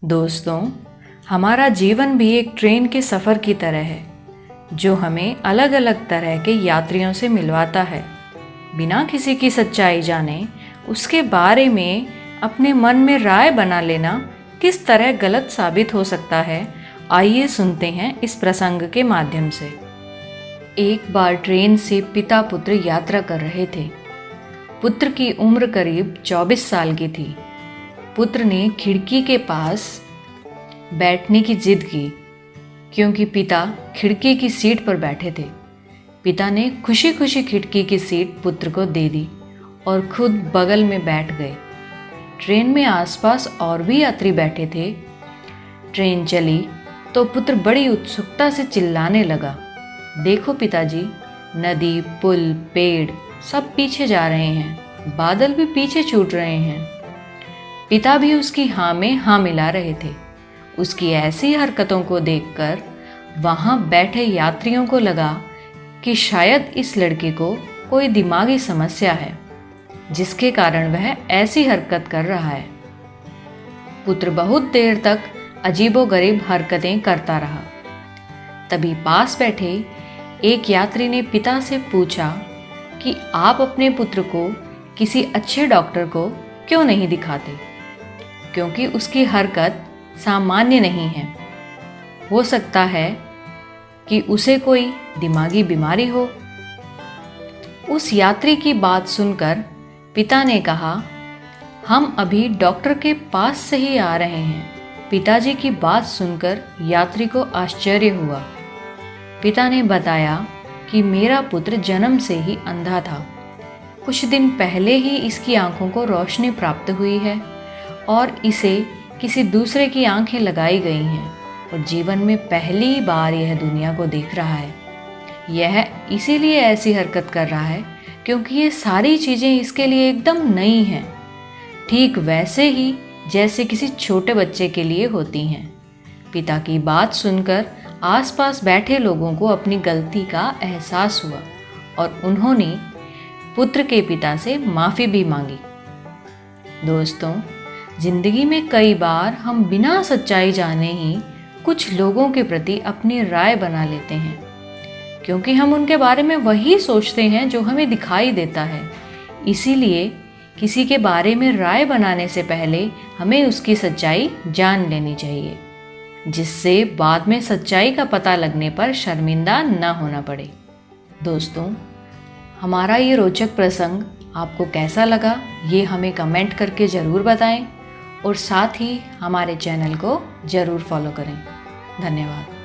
दोस्तों, हमारा जीवन भी एक ट्रेन के सफ़र की तरह है जो हमें अलग अलग तरह के यात्रियों से मिलवाता है। बिना किसी की सच्चाई जाने उसके बारे में अपने मन में राय बना लेना किस तरह गलत साबित हो सकता है, आइए सुनते हैं इस प्रसंग के माध्यम से। एक बार ट्रेन से पिता पुत्र यात्रा कर रहे थे। पुत्र की उम्र करीब 24 साल की थी। पुत्र ने खिड़की के पास बैठने की जिद की क्योंकि पिता खिड़की की सीट पर बैठे थे। पिता ने खुशी खुशी खिड़की की सीट पुत्र को दे दी और खुद बगल में बैठ गए। ट्रेन में आसपास और भी यात्री बैठे थे। ट्रेन चली तो पुत्र बड़ी उत्सुकता से चिल्लाने लगा, देखो पिताजी, नदी, पुल, पेड़ सब पीछे जा रहे हैं, बादल भी पीछे छूट रहे हैं। पिता भी उसकी हाँ में हाँ मिला रहे थे। उसकी ऐसी हरकतों को देखकर वहाँ बैठे यात्रियों को लगा कि शायद इस लड़के को कोई दिमागी समस्या है जिसके कारण वह ऐसी हरकत कर रहा है। पुत्र बहुत देर तक अजीबोगरीब हरकतें करता रहा। तभी पास बैठे एक यात्री ने पिता से पूछा कि आप अपने पुत्र को किसी अच्छे डॉक्टर को क्यों नहीं दिखाते, क्योंकि उसकी हरकत सामान्य नहीं है। हो सकता है कि उसे कोई दिमागी बीमारी हो। उस यात्री की बात सुनकर पिता ने कहा, हम अभी डॉक्टर के पास से ही आ रहे हैं। पिताजी की बात सुनकर यात्री को आश्चर्य हुआ। पिता ने बताया कि मेरा पुत्र जन्म से ही अंधा था। कुछ दिन पहले ही इसकी आंखों को रोशनी प्राप्त हुई है और इसे किसी दूसरे की आंखें लगाई गई हैं और जीवन में पहली बार यह दुनिया को देख रहा है। यह इसीलिए ऐसी हरकत कर रहा है क्योंकि ये सारी चीज़ें इसके लिए एकदम नई हैं, ठीक वैसे ही जैसे किसी छोटे बच्चे के लिए होती हैं। पिता की बात सुनकर आसपास बैठे लोगों को अपनी गलती का एहसास हुआ और उन्होंने पुत्र के पिता से माफ़ी भी मांगी। दोस्तों, जिंदगी में कई बार हम बिना सच्चाई जाने ही कुछ लोगों के प्रति अपनी राय बना लेते हैं क्योंकि हम उनके बारे में वही सोचते हैं जो हमें दिखाई देता है। इसीलिए किसी के बारे में राय बनाने से पहले हमें उसकी सच्चाई जान लेनी चाहिए, जिससे बाद में सच्चाई का पता लगने पर शर्मिंदा न होना पड़े। दोस्तों, हमारा ये रोचक प्रसंग आपको कैसा लगा, ये हमें कमेंट करके ज़रूर बताएं और साथ ही हमारे चैनल को ज़रूर फॉलो करें। धन्यवाद।